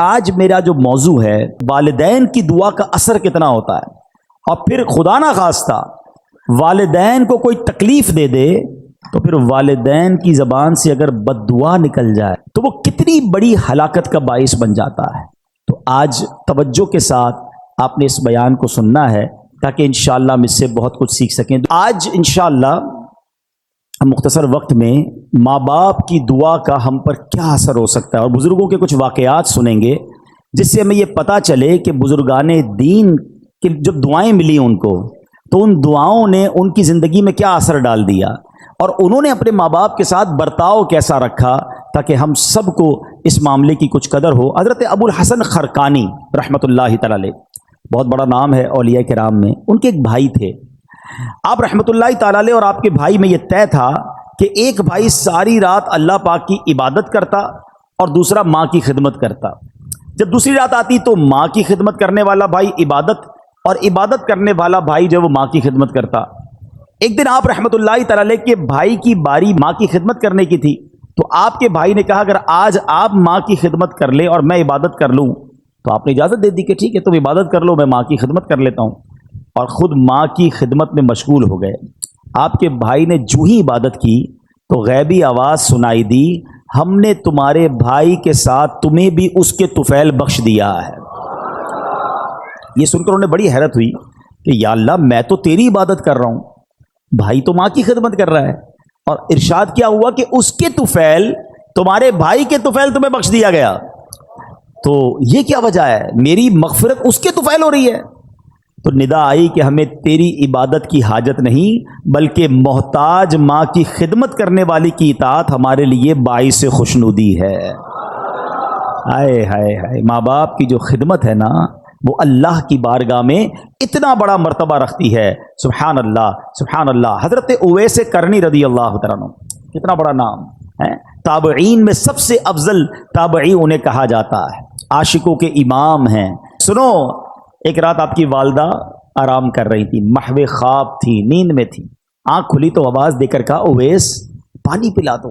آج میرا جو موضوع ہے والدین کی دعا کا اثر کتنا ہوتا ہے، اور پھر خدا نہ خواستہ والدین کو کوئی تکلیف دے دے تو پھر والدین کی زبان سے اگر بد دعا نکل جائے تو وہ کتنی بڑی ہلاکت کا باعث بن جاتا ہے۔ تو آج توجہ کے ساتھ آپ نے اس بیان کو سننا ہے تاکہ انشاءاللہ ہم اس سے بہت کچھ سیکھ سکیں۔ آج انشاءاللہ مختصر وقت میں ماں باپ کی دعا کا ہم پر کیا اثر ہو سکتا ہے، اور بزرگوں کے کچھ واقعات سنیں گے جس سے ہمیں یہ پتہ چلے کہ بزرگان دین کی جب دعائیں ملی ان کو تو ان دعاؤں نے ان کی زندگی میں کیا اثر ڈال دیا، اور انہوں نے اپنے ماں باپ کے ساتھ برتاؤ کیسا رکھا تاکہ ہم سب کو اس معاملے کی کچھ قدر ہو۔ حضرت ابو الحسن خرقانی رحمۃ اللہ تعالی علیہ، بہت بڑا نام ہے اولیاء کرام میں، ان کے ایک بھائی تھے آپ رحمۃ اللہ تعالی علیہ، اور آپ کے بھائی میں یہ طے تھا کہ ایک بھائی ساری رات اللہ پاک کی عبادت کرتا اور دوسرا ماں کی خدمت کرتا۔ جب دوسری رات آتی تو ماں کی خدمت کرنے والا بھائی عبادت، اور عبادت کرنے والا بھائی جو وہ ماں کی خدمت کرتا۔ ایک دن آپ رحمۃ اللہ تعالی علیہ کے بھائی کی باری ماں کی خدمت کرنے کی تھی، تو آپ کے بھائی نے کہا اگر آج آپ ماں کی خدمت کر لیں اور میں عبادت کر لوں، تو آپ نے اجازت دے دی کہ ٹھیک ہے تم عبادت کر لو، میں ماں کی خدمت کر لیتا ہوں، اور خود ماں کی خدمت میں مشغول ہو گئے۔ آپ کے بھائی نے جو ہی عبادت کی تو غیبی آواز سنائی دی، ہم نے تمہارے بھائی کے ساتھ تمہیں بھی اس کے طفیل بخش دیا ہے۔ یہ سن کر انہوں نے بڑی حیرت ہوئی کہ یا اللہ، میں تو تیری عبادت کر رہا ہوں، بھائی تو ماں کی خدمت کر رہا ہے، اور ارشاد کیا ہوا کہ اس کے طفیل، تمہارے بھائی کے طفیل تمہیں بخش دیا گیا، تو یہ کیا وجہ ہے؟ میری مغفرت اس کے طفیل ہو رہی ہے۔ تو ندا آئی کہ ہمیں تیری عبادت کی حاجت نہیں، بلکہ محتاج ماں کی خدمت کرنے والی کی اطاعت ہمارے لیے باعث خوشنودی ہے۔ ہائے ہائے ہائے، ماں باپ کی جو خدمت ہے نا، وہ اللہ کی بارگاہ میں اتنا بڑا مرتبہ رکھتی ہے۔ سبحان اللہ سبحان اللہ۔ حضرت اویس کرنی رضی اللہ تعالیٰ عنہ، کتنا بڑا نام ہے، تابعین میں سب سے افضل تابعی انہیں کہا جاتا ہے، عاشقوں کے امام ہیں۔ سنو، ایک رات آپ کی والدہ آرام کر رہی تھی، محو خواب تھی، نیند میں تھی، آنکھ کھلی تو آواز دے کر کہا اویس پانی پلا دو۔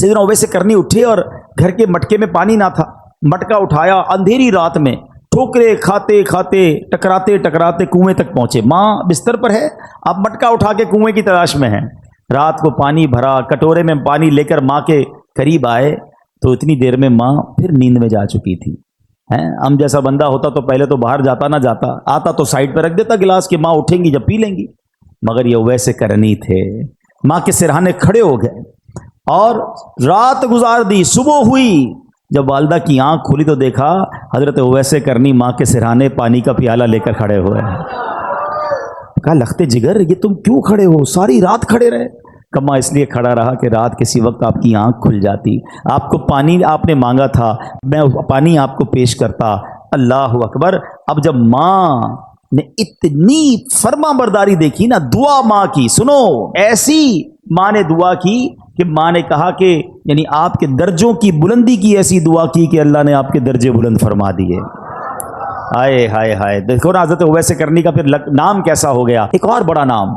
سیدنا اویس کرنی اٹھے اور گھر کے مٹکے میں پانی نہ تھا، مٹکا اٹھایا، اندھیری رات میں ٹھوکرے کھاتے کھاتے ٹکراتے ٹکراتے کنویں تک پہنچے۔ ماں بستر پر ہے، آپ مٹکا اٹھا کے کنویں کی تلاش میں ہیں۔ رات کو پانی بھرا، کٹورے میں پانی لے کر ماں کے قریب آئے تو اتنی دیر میں ماں پھر نیند میں جا چکی تھی۔ ہم جیسا بندہ ہوتا تو پہلے تو باہر جاتا نہ جاتا، آتا تو سائڈ پہ رکھ دیتا گلاس کہ ماں اٹھیں گی جب پی لیں گی، مگر یہ ویسے کرنی تھے، ماں کے سرہانے کھڑے ہو گئے اور رات گزار دی۔ صبح ہوئی، جب والدہ کی آنکھ کھلی تو دیکھا حضرت ویسے کرنی ماں کے سرہانے پانی کا پیالہ لے کر کھڑے ہوئے ہیں۔ کہا لخت جگر، یہ تم کیوں کھڑے ہو؟ ساری رات کھڑے رہے؟ کما اس لیے کھڑا رہا کہ رات کسی وقت آپ کی آنکھ کھل جاتی، آپ کو پانی آپ نے مانگا تھا، میں پانی آپ کو پیش کرتا۔ اللہ اکبر۔ اب جب ماں نے اتنی فرما برداری دیکھی نا، دعا ماں کی، سنو، ایسی ماں نے دعا کی کہ ماں نے کہا کہ یعنی آپ کے درجوں کی بلندی کی ایسی دعا کی کہ اللہ نے آپ کے درجے بلند فرما دیے۔ ہائے ہائے ہائے، دیکھو نا حضرت اویس کرنی کا پھر نام کیسا ہو گیا۔ ایک اور بڑا نام،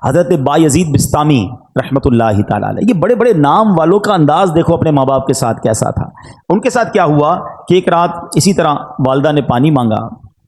حضرت بایزید بسطامی رحمۃ اللہ تعالی علیہ۔ یہ بڑے بڑے نام والوں کا انداز دیکھو اپنے ماں باپ کے ساتھ کیسا تھا۔ ان کے ساتھ کیا ہوا کہ ایک رات اسی طرح والدہ نے پانی مانگا،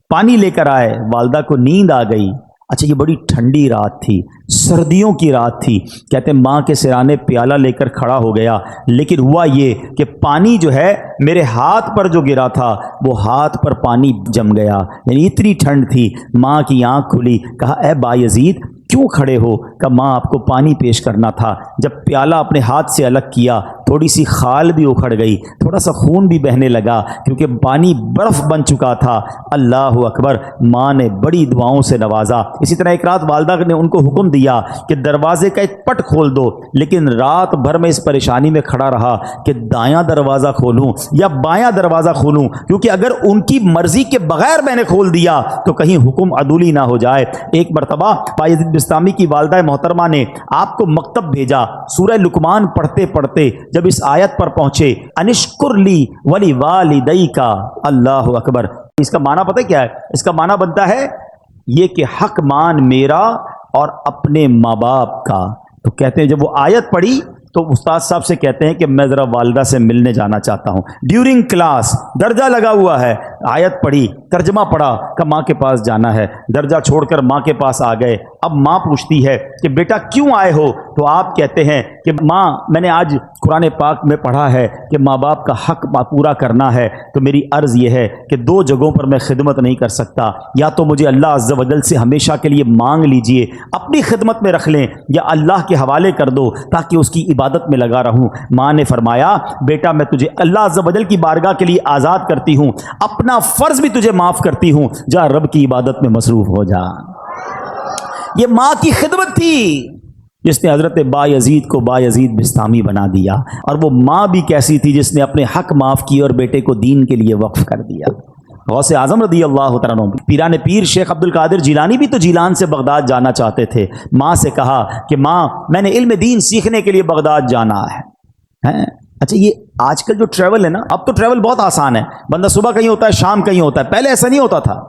پانی لے کر آئے، والدہ کو نیند آ گئی۔ اچھا، یہ بڑی ٹھنڈی رات تھی، سردیوں کی رات تھی، کہتے ہیں ماں کے سرانے پیالہ لے کر کھڑا ہو گیا، لیکن ہوا یہ کہ پانی جو ہے میرے ہاتھ پر جو گرا تھا وہ ہاتھ پر پانی جم گیا، یعنی اتنی ٹھنڈ تھی۔ ماں کی آنکھ کھلی، کہا اے بایزید کیوں کھڑے ہو؟ کہ ماں آپ کو پانی پیش کرنا تھا۔ جب پیالہ اپنے ہاتھ سے الگ کیا، تھوڑی سی خال بھی اکھڑ گئی، تھوڑا سا خون بھی بہنے لگا کیونکہ پانی برف بن چکا تھا۔ اللہ اکبر۔ ماں نے بڑی دعاؤں سے نوازا۔ اسی طرح ایک رات والدہ نے ان کو حکم دیا کہ دروازے کا ایک پٹ کھول دو، لیکن رات بھر میں اس پریشانی میں کھڑا رہا کہ دایاں دروازہ کھولوں یا بایاں دروازہ کھولوں، کیونکہ اگر ان کی مرضی کے بغیر میں نے کھول دیا تو کہیں حکم عدولی نہ ہو جائے۔ ایک مرتبہ بایزید بسطامی کی والدہ محترمہ نے آپ کو مکتب بھیجا، سورہ لقمان پڑھتے پڑھتے جب اس آیت پر پہنچے، انشکر لی ولی والدیک، اللہ اکبر۔ اس کا معنی پتہ کیا ہے؟ اس کا معنی بنتا ہے یہ کہ حق مان میرا اور اپنے ماں باپ کا۔ تو کہتے ہیں جب وہ آیت پڑھی تو استاد صاحب سے کہتے ہیں کہ میں ذرا والدہ سے ملنے جانا چاہتا ہوں. ڈیورنگ کلاس درجہ لگا ہوا ہے, آیت پڑھی, ترجمہ پڑھا کہ ماں کے پاس جانا ہے, درجہ چھوڑ کر ماں کے پاس آ گئے. اب ماں پوچھتی ہے کہ بیٹا کیوں آئے ہو؟ تو آپ کہتے ہیں کہ ماں میں نے آج قرآن پاک میں پڑھا ہے کہ ماں باپ کا حق پورا کرنا ہے, تو میری عرض یہ ہے کہ دو جگہوں پر میں خدمت نہیں کر سکتا, یا تو مجھے اللہ عز و جل سے ہمیشہ کے لیے مانگ لیجئے, اپنی خدمت میں رکھ لیں, یا اللہ کے حوالے کر دو تاکہ اس کی عبادت میں لگا رہوں. ماں نے فرمایا بیٹا میں تجھے اللہ عز و جل کی بارگاہ کے لیے آزاد کرتی ہوں, اپنا فرض بھی تجھے معاف کرتی ہوں, جا رب کی عبادت میں مصروف ہو جا. یہ ماں کی خدمت تھی جس نے حضرت بایزید کو بایزید بستامی بنا دیا, اور وہ ماں بھی کیسی تھی جس نے اپنے حق معاف کیے اور بیٹے کو دین کے لیے وقف کر دیا. غوث اعظم رضی اللہ تعالیٰ عنہ, پیران پیر شیخ عبد القادر جیلانی بھی تو جیلان سے بغداد جانا چاہتے تھے. ماں سے کہا کہ ماں میں نے علم دین سیکھنے کے لیے بغداد جانا ہے. اچھا یہ آج کل جو ٹریول ہے نا, اب تو ٹریول بہت آسان ہے, بندہ صبح کہیں ہوتا ہے شام کہیں ہوتا ہے, پہلے ایسا نہیں ہوتا تھا.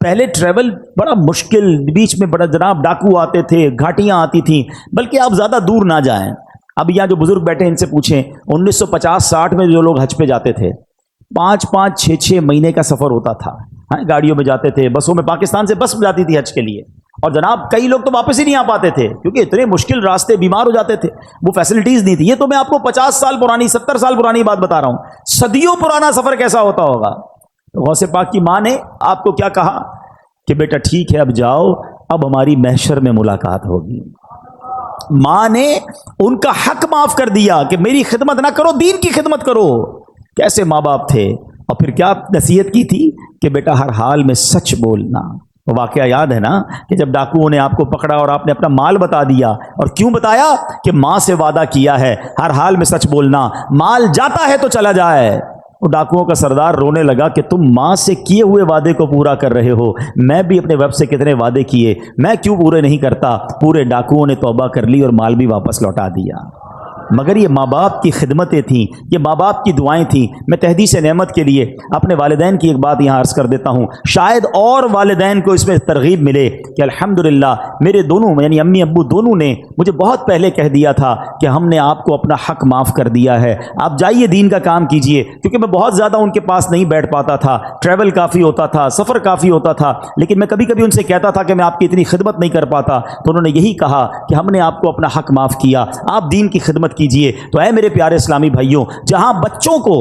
پہلے ٹریول بڑا مشکل, بیچ میں بڑا جناب ڈاکو آتے تھے, گھاٹیاں آتی تھیں, بلکہ آپ زیادہ دور نہ جائیں. اب یہاں جو بزرگ بیٹھے ان سے پوچھیں 1950-60 میں جو لوگ حج پہ جاتے تھے 5-5 6-6 مہینے کا سفر ہوتا تھا, گاڑیوں میں جاتے تھے, بسوں میں, پاکستان سے بس جاتی تھی حج کے لیے, اور جناب کئی لوگ تو واپس ہی نہیں آ پاتے تھے کیونکہ اتنے مشکل راستے, بیمار ہو جاتے تھے, وہ فیسلٹیز نہیں تھی. یہ تو میں آپ کو 50 سال پرانی 70 سال پرانی بات بتا رہا ہوں, صدیوں پرانا سفر کیسا ہوتا ہوگا. تو غوث پاک کی ماں نے آپ کو کیا کہا کہ بیٹا ٹھیک ہے اب جاؤ, اب ہماری محشر میں ملاقات ہوگی. ماں نے ان کا حق معاف کر دیا کہ میری خدمت نہ کرو, دین کی خدمت کرو. کیسے ماں باپ تھے, اور پھر کیا نصیحت کی تھی کہ بیٹا ہر حال میں سچ بولنا. وہ واقعہ یاد ہے نا کہ جب ڈاکوؤں نے آپ کو پکڑا اور آپ نے اپنا مال بتا دیا, اور کیوں بتایا کہ ماں سے وعدہ کیا ہے ہر حال میں سچ بولنا, مال جاتا ہے تو چلا جائے. وہ ڈاکوؤں کا سردار رونے لگا کہ تم ماں سے کیے ہوئے وعدے کو پورا کر رہے ہو, میں بھی اپنے ویب سے کتنے وعدے کیے, میں کیوں پورے نہیں کرتا. پورے ڈاکوؤں نے توبہ کر لی اور مال بھی واپس لوٹا دیا. مگر یہ ماں باپ کی خدمتیں تھیں, یہ ماں باپ کی دعائیں تھیں. میں تحدیث نعمت کے لیے اپنے والدین کی ایک بات یہاں عرض کر دیتا ہوں, شاید اور والدین کو اس میں ترغیب ملے کہ الحمدللہ میرے دونوں یعنی امی ابو دونوں نے مجھے بہت پہلے کہہ دیا تھا کہ ہم نے آپ کو اپنا حق معاف کر دیا ہے, آپ جائیے دین کا کام کیجئے. کیونکہ میں بہت زیادہ ان کے پاس نہیں بیٹھ پاتا تھا, ٹریول کافی ہوتا تھا, سفر کافی ہوتا تھا, لیکن میں کبھی کبھی ان سے کہتا تھا کہ میں آپ کی اتنی خدمت نہیں کر پاتا. تو انہوں نے یہی کہا کہ ہم نے آپ کو اپنا حق معاف کیا, آپ دین کی خدمت کیجئے. تو اے میرے پیارے اسلامی بھائیوں, جہاں بچوں کو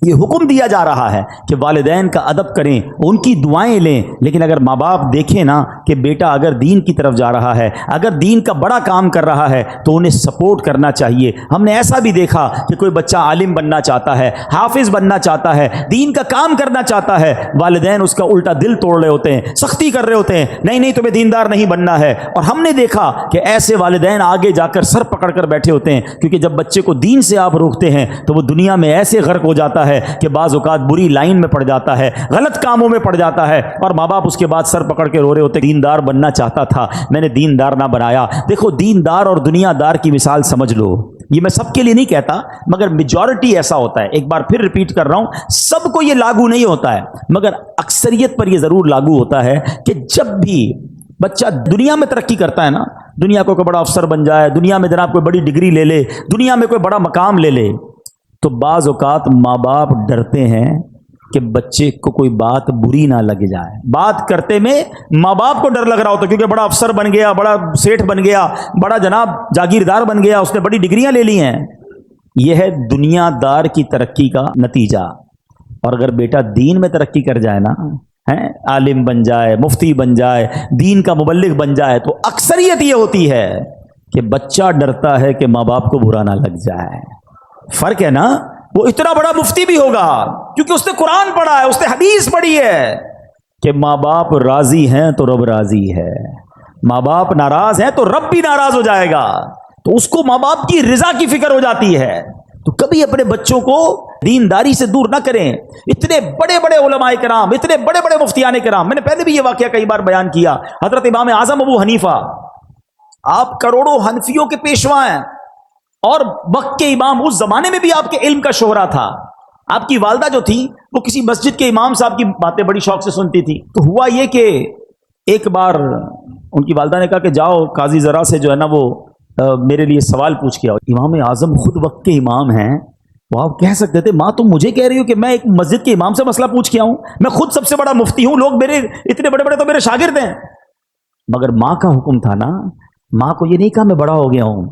یہ حکم دیا جا رہا ہے کہ والدین کا ادب کریں, ان کی دعائیں لیں, لیکن اگر ماں باپ دیکھیں نا کہ بیٹا اگر دین کی طرف جا رہا ہے, اگر دین کا بڑا کام کر رہا ہے, تو انہیں سپورٹ کرنا چاہیے. ہم نے ایسا بھی دیکھا کہ کوئی بچہ عالم بننا چاہتا ہے, حافظ بننا چاہتا ہے, دین کا کام کرنا چاہتا ہے, والدین اس کا الٹا دل توڑ رہے ہوتے ہیں, سختی کر رہے ہوتے ہیں, نہیں نہیں تمہیں دیندار نہیں بننا ہے. اور ہم نے دیکھا کہ ایسے والدین آگے جا کر سر پکڑ کر بیٹھے ہوتے ہیں, کیونکہ جب بچے کو دین سے آپ روکتے ہیں تو وہ دنیا میں ایسے غرق ہو جاتا ہے کہ بعض اوقات بری لائن میں پڑ جاتا ہے, غلط کاموں میں پڑ جاتا ہے, اور ماں باپ اس کے بعد سر پکڑ کے رو رہے ہوتے, دیندار بننا چاہتا تھا, میں نے دیندار نہ بنایا. دیکھو دیندار اور دنیا دار کی مثال سمجھ لو, یہ میں سب کے لیے نہیں کہتا مگر میجورٹی ایسا ہوتا ہے. ایک بار پھر ریپیٹ کر رہا ہوں, سب کو یہ لاگو نہیں ہوتا ہے مگر اکثریت پر یہ ضرور لاگو ہوتا ہے کہ جب بھی بچہ دنیا میں ترقی کرتا ہے نا, دنیا کو کوئی بڑا افسر بن جائے, دنیا میں جناب کوئی بڑی ڈگری لے لے, دنیا میں کوئی بڑا مقام لے لے, تو بعض اوقات ماں باپ ڈرتے ہیں کہ بچے کو کوئی بات بری نہ لگ جائے. بات کرتے میں ماں باپ کو ڈر لگ رہا ہوتا کیونکہ بڑا افسر بن گیا, بڑا سیٹھ بن گیا, بڑا جناب جاگیردار بن گیا, اس نے بڑی ڈگریاں لے لی ہیں. یہ ہے دنیا دار کی ترقی کا نتیجہ. اور اگر بیٹا دین میں ترقی کر جائے نا, عالم بن جائے, مفتی بن جائے, دین کا مبلغ بن جائے, تو اکثریت یہ ہوتی ہے کہ بچہ ڈرتا ہے کہ ماں باپ کو برا نہ لگ جائے. فرق ہے نا, وہ اتنا بڑا مفتی بھی ہوگا کیونکہ اس نے قرآن پڑھا ہے, اس نے حدیث پڑھی ہے کہ ماں باپ راضی ہیں تو رب راضی ہے, ماں باپ ناراض ہیں تو رب بھی ناراض ہو جائے گا. تو اس کو ماں باپ کی رضا کی فکر ہو جاتی ہے. تو کبھی اپنے بچوں کو دینداری سے دور نہ کریں. اتنے بڑے بڑے علماء کرام, اتنے بڑے بڑے مفتیان کرام, میں نے پہلے بھی یہ واقعہ کئی بار بیان کیا, حضرت امام اعظم ابو حنیفہ, آپ کروڑوں حنفیوں کے پیشوا ہیں اور وقت کے امام. اس زمانے میں بھی آپ کے علم کا شہرا تھا. آپ کی والدہ جو تھی وہ کسی مسجد کے امام صاحب کی باتیں بڑی شوق سے سنتی تھی. تو ہوا یہ کہ ایک بار ان کی والدہ نے کہا کہ جاؤ قاضی ذرا سے جو ہے نا وہ میرے لیے سوال پوچھ کے آؤ. امام اعظم خود وقت کے امام ہیں. وہ آپ کہہ سکتے تھے ماں تم مجھے کہہ رہی ہو کہ میں ایک مسجد کے امام سے مسئلہ پوچھ کے آؤں؟ میں خود سب سے بڑا مفتی ہوں, لوگ میرے اتنے بڑے بڑے تو میرے شاگرد ہیں. مگر ماں کا حکم تھا نا, ماں کو یہ نہیں کہا میں بڑا ہو گیا ہوں,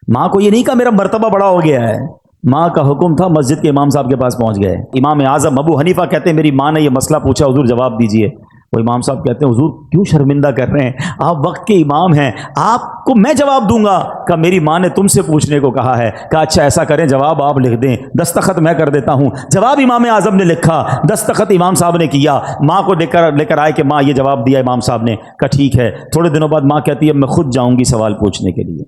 ماں کو یہ نہیں کہا میرا مرتبہ بڑا ہو گیا ہے. ماں کا حکم تھا, مسجد کے امام صاحب کے پاس پہنچ گئے. امام اعظم ابو حنیفہ کہتے ہیں میری ماں نے یہ مسئلہ پوچھا, حضور جواب دیجئے. وہ امام صاحب کہتے ہیں حضور کیوں شرمندہ کر رہے ہیں, آپ وقت کے امام ہیں, آپ کو میں جواب دوں گا. کہا میری ماں نے تم سے پوچھنے کو کہا ہے. کہا اچھا ایسا کریں جواب آپ لکھ دیں, دستخط میں کر دیتا ہوں. جواب امام اعظم نے لکھا, دستخط امام صاحب نے کیا, ماں کو لے کر آئے کہ ماں یہ جواب دیا امام صاحب نے. کہا ٹھیک ہے. تھوڑے دنوں بعد ماں کہتی ہے اب میں خود جاؤں گی سوال پوچھنے کے لیے.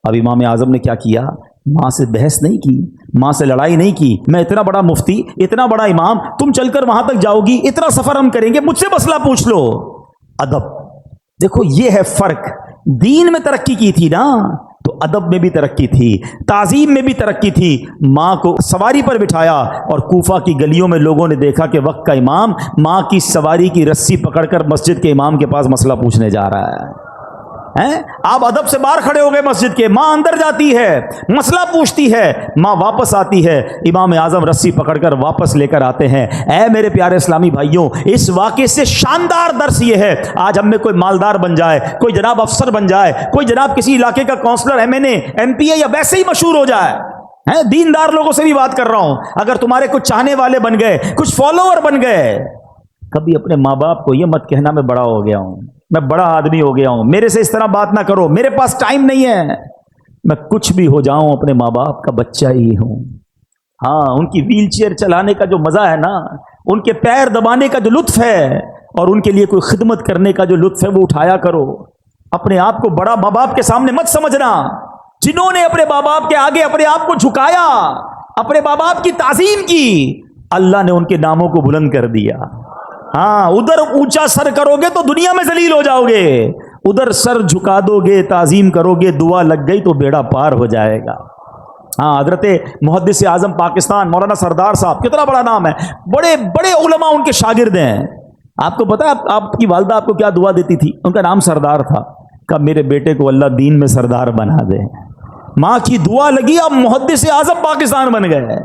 اب امام اعظم نے کیا کیا, ماں سے بحث نہیں کی, ماں سے لڑائی نہیں کی. میں اتنا بڑا مفتی, اتنا بڑا امام, تم چل کر وہاں تک جاؤ گی, اتنا سفر ہم کریں گے, مجھ سے مسئلہ پوچھ لو. ادب دیکھو, یہ ہے فرق. دین میں ترقی کی تھی نا تو ادب میں بھی ترقی تھی, تعظیم میں بھی ترقی تھی. ماں کو سواری پر بٹھایا اور کوفہ کی گلیوں میں لوگوں نے دیکھا کہ وقت کا امام ماں کی سواری کی رسی پکڑ کر مسجد کے امام کے پاس مسئلہ پوچھنے جا رہا ہے. آپ ادب سے باہر کھڑے ہو گئے مسجد کے, ماں اندر جاتی ہے, مسئلہ پوچھتی ہے, ماں واپس آتی ہے, امام اعظم رسی پکڑ کر واپس لے کر آتے ہیں. اے میرے پیارے اسلامی بھائیوں, اس واقعے سے شاندار درس یہ ہے, آج ہم میں کوئی مالدار بن جائے, کوئی جناب افسر بن جائے, کوئی جناب کسی علاقے کا کونسلر MNA MP یا ویسے ہی مشہور ہو جائے, دیندار لوگوں سے بھی بات کر رہا ہوں, اگر تمہارے کچھ چاہنے والے بن گئے, کچھ فالوور بن گئے, کبھی اپنے ماں باپ کو یہ مت کہنا میں بڑا ہو گیا ہوں, میں بڑا آدمی ہو گیا ہوں, میرے سے اس طرح بات نہ کرو, میرے پاس ٹائم نہیں ہے. میں کچھ بھی ہو جاؤں اپنے ماں باپ کا بچہ ہی ہوں. ہاں, ان کی ویل چیئر چلانے کا جو مزہ ہے نا, ان کے پیر دبانے کا جو لطف ہے, اور ان کے لیے کوئی خدمت کرنے کا جو لطف ہے وہ اٹھایا کرو. اپنے آپ کو بڑا ماں باپ کے سامنے مت سمجھنا. جنہوں نے اپنے ماں باپ کے آگے اپنے آپ کو جھکایا, اپنے ماں باپ کی تعظیم کی, اللہ نے ان کے ناموں کو بلند کر دیا. ہاں, ادھر اونچا سر کرو گے تو دنیا میں ذلیل ہو جاؤ گے, ادھر سر جھکا دو گے, تعظیم کرو گے, دعا لگ گئی تو بیڑا پار ہو جائے گا. ہاں, حضرت محدث اعظم پاکستان مولانا سردار صاحب, کتنا بڑا نام ہے, بڑے بڑے علماء ان کے شاگرد ہیں. آپ کو پتا ہے آپ کی والدہ آپ کو کیا دعا دیتی تھی؟ ان کا نام سردار تھا. کہا میرے بیٹے کو اللہ دین میں سردار بنا دے. ماں کی دعا لگی, اب محدث اعظم پاکستان بن گئے.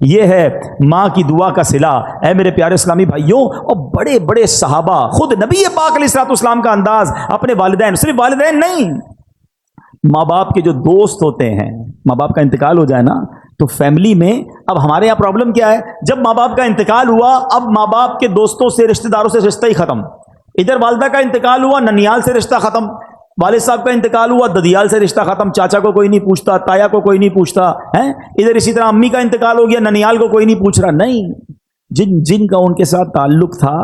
یہ ہے ماں کی دعا کا صلہ. اے میرے پیارے اسلامی بھائیوں, اور بڑے بڑے صحابہ, خود نبی پاک علیہ الصلوۃ والسلام کا انداز, اپنے والدین, صرف والدین نہیں, ماں باپ کے جو دوست ہوتے ہیں, ماں باپ کا انتقال ہو جائے نا تو فیملی میں, اب ہمارے یہاں پرابلم کیا ہے, جب ماں باپ کا انتقال ہوا اب ماں باپ کے دوستوں سے, رشتہ داروں سے رشتہ ہی ختم. ادھر والدہ کا انتقال ہوا, ننیال سے رشتہ ختم, والد صاحب کا انتقال ہوا, ددیال سے رشتہ ختم, چاچا کو کوئی نہیں پوچھتا, تایا کو کوئی نہیں پوچھتا ہے. ادھر اسی طرح امی کا انتقال ہو گیا, ننیال کو کوئی نہیں پوچھ رہا. نہیں, جن کا ان کے ساتھ تعلق تھا,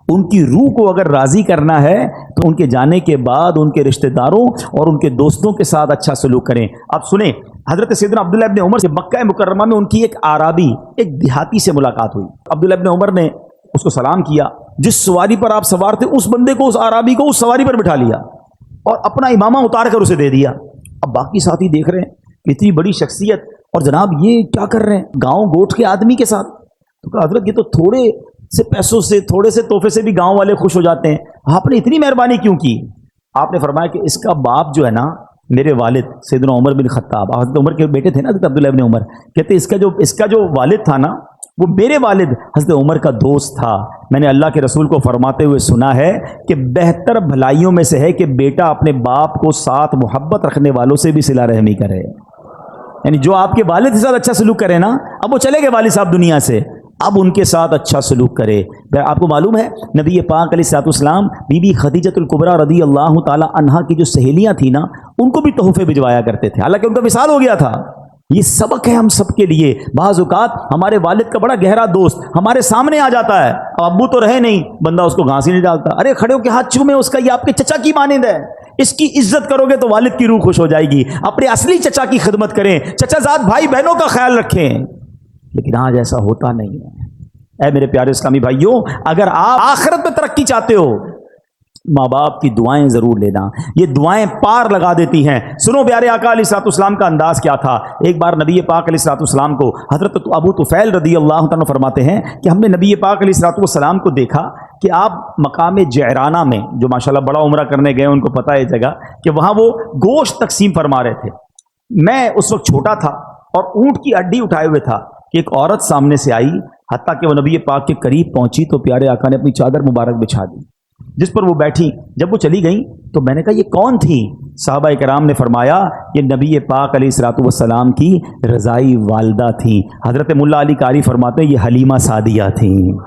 ان کی روح کو اگر راضی کرنا ہے تو ان کے جانے کے بعد ان کے رشتہ داروں اور ان کے دوستوں کے ساتھ اچھا سلوک کریں. اب سنیں, حضرت سیدنا عبداللہ ابن عمر سے مکہ مکرمہ میں ان کی ایک عربی, ایک دیہاتی سے ملاقات ہوئی. عبداللہ ابن عمر نے اس کو سلام کیا. جس سواری پر آپ سوار تھے اس بندے کو, اس عربی کو اس سواری پر بٹھا لیا اور اپنا امامہ اتار کر اسے دے دیا. اب باقی ساتھی دیکھ رہے ہیں اتنی بڑی شخصیت, اور جناب یہ کیا کر رہے ہیں گاؤں گوٹھ کے آدمی کے ساتھ. تو کہا حضرت یہ تو تھوڑے سے پیسوں سے, تھوڑے سے تحفے سے بھی گاؤں والے خوش ہو جاتے ہیں, آپ نے اتنی مہربانی کیوں کی؟ آپ نے فرمایا کہ اس کا باپ جو ہے نا, میرے والد سیدنا عمر بن خطاب, حضرت عمر کے بیٹے تھے نا حضرت عبداللہ ابن عمر, کہتے اس کا جو والد تھا نا, وہ میرے والد حضرت عمر کا دوست تھا. میں نے اللہ کے رسول کو فرماتے ہوئے سنا ہے کہ بہتر بھلائیوں میں سے ہے کہ بیٹا اپنے باپ کو ساتھ محبت رکھنے والوں سے بھی صلہ رحمی کرے. یعنی جو آپ کے والد کے ساتھ اچھا سلوک کرے نا, اب وہ چلے گئے والد صاحب دنیا سے, اب ان کے ساتھ اچھا سلوک کرے. آپ کو معلوم ہے نبی پاک علیہ الصلوۃ والسلام بی بی خدیجۃ الکبریٰ رضی اللہ تعالی عنہا کی جو سہیلیاں تھیں نا, ان کو بھی تحفے بھجوایا کرتے تھے, حالانکہ ان کا وصال ہو گیا تھا. یہ سبق ہے ہم سب کے لیے. بعض اوقات ہمارے والد کا بڑا گہرا دوست ہمارے سامنے آ جاتا ہے, ابو تو رہے نہیں, بندہ اس کو گھاس ہی نہیں ڈالتا, ارے کھڑے ہو کے ہاتھ چومے اس کا, یہ آپ کے چچا کی مانند ہے, اس کی عزت کرو گے تو والد کی روح خوش ہو جائے گی. اپنے اصلی چچا کی خدمت کریں, چچا زاد بھائی بہنوں کا خیال رکھیں. لیکن آج ایسا ہوتا نہیں ہے. اے میرے پیارے اسلامی بھائیوں, اگر آپ آخرت میں ترقی چاہتے ہو, ماں باپ کی دعائیں ضرور لینا، یہ دعائیں پار لگا دیتی ہیں۔ سنو پیارے آقا علیہ الصلوۃ والسلام کا انداز کیا تھا۔ ایک بار نبی پاک علیہ الصلوۃ والسلام کو حضرت ابو طفیل رضی اللہ عنہ فرماتے ہیں کہ ہم نے نبی پاک علیہ الصلوۃ والسلام کو دیکھا کہ آپ مقام جعرانہ میں، جو ماشاءاللہ بڑا عمرہ کرنے گئے ان کو پتہ ہے جگہ، کہ وہاں وہ گوشت تقسیم فرما رہے تھے۔ میں اس وقت چھوٹا تھا اور اونٹ کی ہڈی اٹھائے ہوئے تھا کہ ایک عورت سامنے سے آئی، حتیٰ کہ وہ نبی پاک کے قریب پہنچی تو پیارے آقا نے اپنی چادر مبارک بچھا دی، جس پر وہ بیٹھی۔ جب وہ چلی گئیں تو میں نے کہا یہ کون تھی؟ صحابہ کرام نے فرمایا یہ نبی پاک علیہ الصلوۃ والسلام کی رضائی والدہ تھیں۔ حضرت ملا علی قاری فرماتے ہیں یہ حلیمہ سعدیہ تھیں۔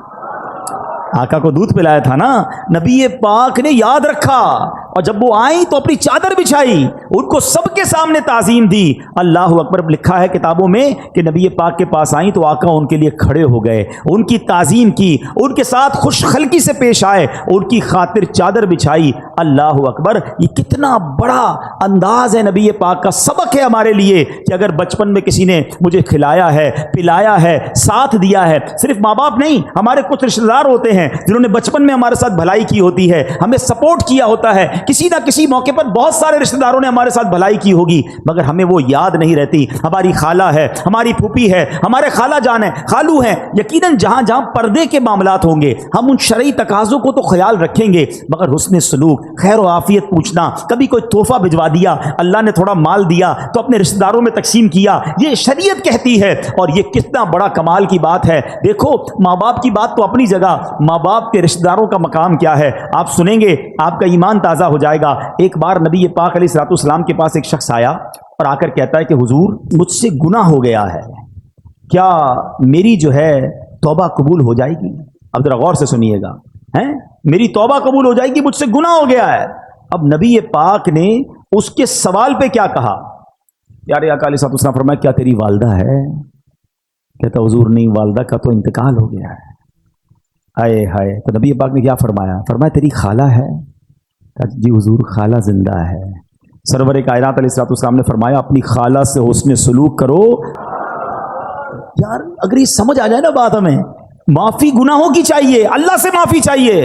آقا کو دودھ پلایا تھا نا، نبی پاک نے یاد رکھا اور جب وہ آئیں تو اپنی چادر بچھائی، ان کو سب کے سامنے تعظیم دی۔ اللہ اکبر، لکھا ہے کتابوں میں کہ نبی پاک کے پاس آئیں تو آقا ان کے لیے کھڑے ہو گئے، ان کی تعظیم کی، ان کے ساتھ خوش خلقی سے پیش آئے، ان کی خاطر چادر بچھائی۔ اللہ اکبر، یہ کتنا بڑا انداز ہے نبی پاک کا، سبق ہے ہمارے لیے کہ اگر بچپن میں کسی نے مجھے کھلایا ہے، پلایا ہے، ساتھ دیا ہے، صرف ماں باپ نہیں، ہمارے کچھ رشتہ دار ہوتے ہیں جنہوں نے بچپن میں ہمارے ساتھ بھلائی کی ہوتی ہے، ہمیں سپورٹ کیا ہوتا ہے، کسی نہ کسی موقع پر بہت سارے رشتہ داروں نے ہمارے ساتھ بھلائی کی ہوگی مگر ہمیں وہ یاد نہیں رہتی۔ ہماری خالہ ہے، ہماری پھوپھی ہے، ہمارے خالہ جان ہے، خالو ہیں، یقیناً جہاں جہاں پردے کے معاملات ہوں گے ہم ان شرعی تقاضوں کو تو خیال رکھیں گے، مگر حسن سلوک، خیر و عافیت پوچھنا، کبھی کوئی تحفہ بھجوا دیا، اللہ نے تھوڑا مال دیا تو اپنے رشتہ داروں میں تقسیم کیا، یہ شریعت کہتی ہے اور یہ کتنا بڑا کمال کی بات ہے۔ دیکھو ماں باپ کی بات تو اپنی جگہ، ماں باپ کے رشتہ داروں کا مقام کیا ہے آپ سنیں گے، آپ کا ایمان تازہ ہو جائے گا۔ ایک بار نبی پاک علیہ الصلوۃ والسلام کے پاس ایک شخص آیا اور آ کر کہتا ہے کہ حضور مجھ سے گناہ ہو گیا ہے، کیا میری جو ہے توبہ قبول ہو جائے گی؟ اب ذرا غور سے سنیے گا، میری توبہ قبول ہو جائے گی، مجھ سے گناہ ہو گیا ہے۔ اب نبی پاک نے اس کے سوال پہ کیا کہا؟ پیارے آقا علیہ الصلوۃ والسلام فرمایا کیا تیری والدہ ہے؟ کہتا حضور نہیں، والدہ کا تو انتقال ہو گیا ہے۔ آئے ہائے، تو نبی پاک نے کیا فرمایا؟ فرمایا تیری خالہ ہے؟ جی حضور خالہ زندہ ہے۔ سرور کائنات علیہ الصلوۃ والسلام نے فرمایا اپنی خالہ سے حسن سلوک کرو۔ یار اگر یہ سمجھ آ جائے نا بات، ہمیں معافی گناہوں کی چاہیے، اللہ سے معافی چاہیے،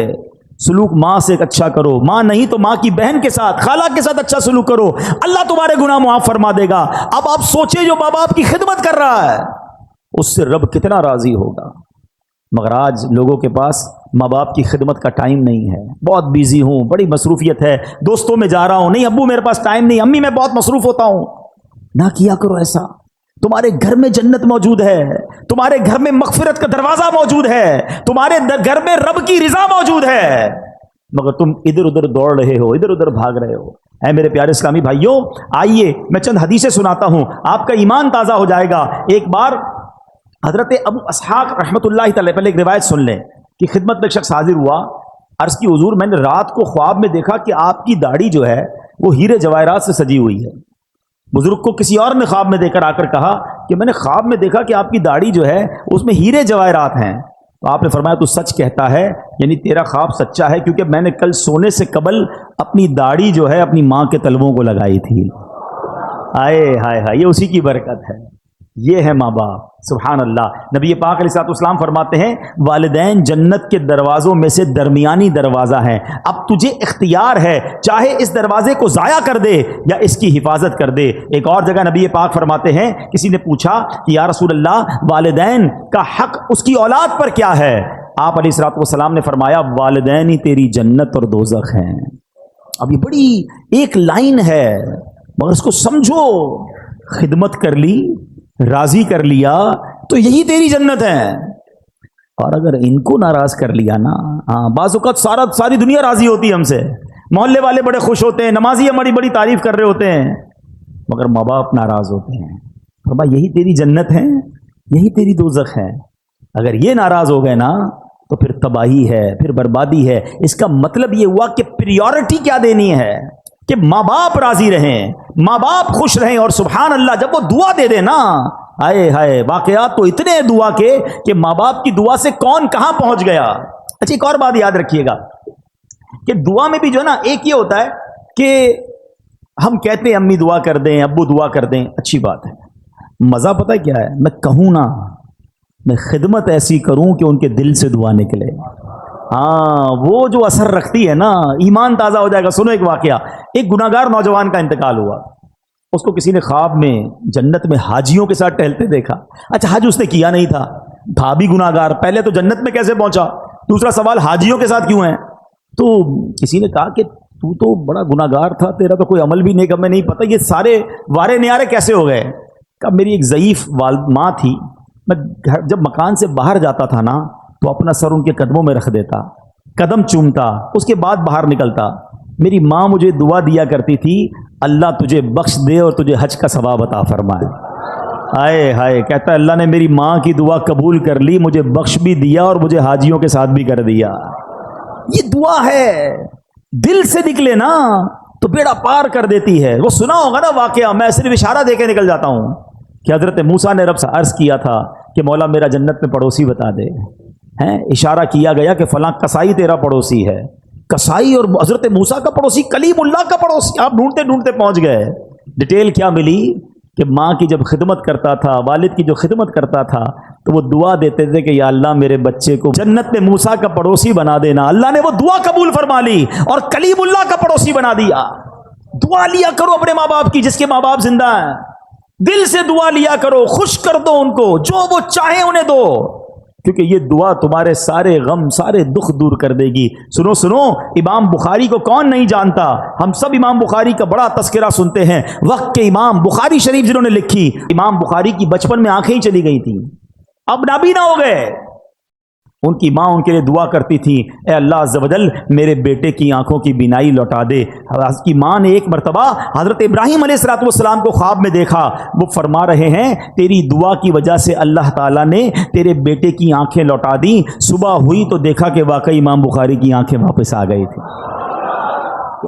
سلوک ماں سے اچھا کرو، ماں نہیں تو ماں کی بہن کے ساتھ، خالہ کے ساتھ اچھا سلوک کرو، اللہ تمہارے گناہ معاف فرما دے گا۔ اب آپ سوچیں جو ماں باپ کی خدمت کر رہا ہے اس سے رب کتنا راضی ہوگا، مگر آج لوگوں کے پاس ماں باپ کی خدمت کا ٹائم نہیں ہے، بہت بیزی ہوں، بڑی مصروفیت ہے، دوستوں میں جا رہا ہوں، نہیں ابو میرے پاس ٹائم نہیں، امی میں بہت مصروف ہوتا ہوں۔ نہ کیا کرو ایسا، تمہارے گھر میں جنت موجود ہے، تمہارے گھر میں مغفرت کا دروازہ موجود ہے، تمہارے گھر میں رب کی رضا موجود ہے، مگر تم ادھر ادھر دوڑ رہے ہو، ادھر ادھر بھاگ رہے ہو۔ اے میرے پیارے اسلامی بھائیوں، آئیے میں چند حدیثیں سناتا ہوں، آپ کا ایمان تازہ ہو جائے گا۔ ایک بار حضرت ابو اسحاق رحمۃ اللہ تعالی، پہلے ایک روایت سن لیں کہ خدمت میں ایک شخص حاضر ہوا، عرض کی حضور میں نے رات کو خواب میں دیکھا کہ آپ کی داڑھی جو ہے وہ ہیرے جواہرات سے سجی ہوئی ہے۔ بزرگ کو کسی اور نے خواب میں دے کر آ کر کہا کہ میں نے خواب میں دیکھا کہ آپ کی داڑھی جو ہے اس میں ہیرے جواہرات ہیں، تو آپ نے فرمایا تو سچ کہتا ہے، یعنی تیرا خواب سچا ہے، کیونکہ میں نے کل سونے سے قبل اپنی داڑھی جو ہے اپنی ماں کے تلووں کو لگائی تھی۔ آئے ہائے ہائے، یہ اسی کی برکت ہے، یہ ہے ماں باپ۔ سبحان اللہ۔ نبی پاک علیہ الصلوۃ والسلام فرماتے ہیں والدین جنت کے دروازوں میں سے درمیانی دروازہ ہیں، اب تجھے اختیار ہے چاہے اس دروازے کو ضائع کر دے یا اس کی حفاظت کر دے۔ ایک اور جگہ نبی پاک فرماتے ہیں کسی نے پوچھا کہ یا رسول اللہ والدین کا حق اس کی اولاد پر کیا ہے؟ آپ علیہ الصلوۃ والسلام نے فرمایا والدین ہی تیری جنت اور دوزخ ہیں۔ اب یہ بڑی ایک لائن ہے مگر اس کو سمجھو، خدمت کر لی، راضی کر لیا تو یہی تیری جنت ہے، اور اگر ان کو ناراض کر لیا نا، بعض اوقات ساری دنیا راضی ہوتی ہے ہم سے، محلے والے بڑے خوش ہوتے ہیں، نمازی ہماری بڑی تعریف کر رہے ہوتے ہیں، مگر ماں باپ ناراض ہوتے ہیں، بابا یہی تیری جنت ہے، یہی تیری دوزخ ہے۔ اگر یہ ناراض ہو گئے نا تو پھر تباہی ہے، پھر بربادی ہے۔ اس کا مطلب یہ ہوا کہ پریورٹی کیا دینی ہے کہ ماں باپ راضی رہیں، ماں باپ خوش رہیں، اور سبحان اللہ جب وہ دعا دے دے نا، آئے ہائے واقعات تو اتنے ہیں دعا کے کہ ماں باپ کی دعا سے کون کہاں پہنچ گیا۔ اچھا ایک اور بات یاد رکھیے گا کہ دعا میں بھی جو ہے نا ایک یہ ہوتا ہے کہ ہم کہتے ہیں امی دعا کر دیں، ابو دعا کر دیں، اچھی بات ہے، مزہ پتہ کیا ہے، میں کہوں نا، میں خدمت ایسی کروں کہ ان کے دل سے دعا نکلے۔ ہاں وہ جو اثر رکھتی ہے نا، ایمان تازہ ہو جائے گا. سنو ایک واقعہ. ایک گناہگار نوجوان کا انتقال ہوا. اس کو کسی نے خواب میں جنت میں حاجیوں کے ساتھ ٹہلتے دیکھا. اچھا حج اس نے کیا نہیں تھا بھی گناہگار. پہلے تو جنت میں کیسے پہنچا؟ دوسرا سوال حاجیوں کے ساتھ کیوں ہے؟ تو کسی نے کہا کہ تو بڑا گناہگار تھا، تیرا تو کوئی عمل بھی نہیں، ہمیں نہیں پتہ یہ سارے وارے نیارے کیسے ہو گئے. کہ میری ایک ضعیف ماں تھی، میں جب مکان سے باہر جاتا تھا نا تو اپنا سر ان کے قدموں میں رکھ دیتا، قدم چومتا، اس کے بعد باہر نکلتا. میری ماں مجھے دعا دیا کرتی تھی، اللہ تجھے بخش دے اور تجھے حج کا ثواب عطا فرمائے. ہائے ہائے، کہتا ہے اللہ نے میری ماں کی دعا قبول کر لی، مجھے بخش بھی دیا اور مجھے حاجیوں کے ساتھ بھی کر دیا. یہ دعا ہے، دل سے نکلے نا تو بیڑا پار کر دیتی ہے. وہ سنا ہوگا نا واقعہ، میں صرف اشارہ دے کے نکل جاتا ہوں کہ حضرت موسیٰ نے رب سے عرض کیا تھا کہ مولا میرا جنت میں پڑوسی بتا دے. اشارہ کیا گیا کہ فلاں کسائی تیرا پڑوسی ہے. کسائی اور حضرت موسیٰ کا پڑوسی کلیم اللہ کا پڑوسی. آپ ڈھونڈتے ڈھونڈتے پہنچ گئے. ڈیٹیل کیا ملی کہ ماں کی جب خدمت کرتا تھا، والد کی جو خدمت کرتا تھا، تو وہ دعا دیتے تھے کہ یا اللہ میرے بچے کو جنت میں موسیٰ کا پڑوسی بنا دینا. اللہ نے وہ دعا قبول فرما لی اور کلیم اللہ کا پڑوسی بنا دیا. دعا لیا کرو اپنے ماں باپ کی، جس کے ماں باپ زندہ ہیں. دل سے دعا لیا کرو، خوش کر دو ان کو، جو وہ چاہیں انہیں دو، کیونکہ یہ دعا تمہارے سارے غم سارے دکھ دور کر دے گی. سنو سنو، امام بخاری کو کون نہیں جانتا؟ ہم سب امام بخاری کا بڑا تذکرہ سنتے ہیں. وقت کے امام بخاری شریف جنہوں نے لکھی، امام بخاری کی بچپن میں آنکھیں ہی چلی گئی تھیں، اب نابینا ہو گئے. ان کی ماں ان کے لیے دعا کرتی تھی، اے اللہ عز و جل میرے بیٹے کی آنکھوں کی بینائی لوٹا دے. اس کی ماں نے ایک مرتبہ حضرت ابراہیم علیہ الصلوۃ والسلام کو خواب میں دیکھا. وہ فرما رہے ہیں تیری دعا کی وجہ سے اللہ تعالیٰ نے تیرے بیٹے کی آنکھیں لوٹا دی. صبح ہوئی تو دیکھا کہ واقعی امام بخاری کی آنکھیں واپس آ گئی تھی.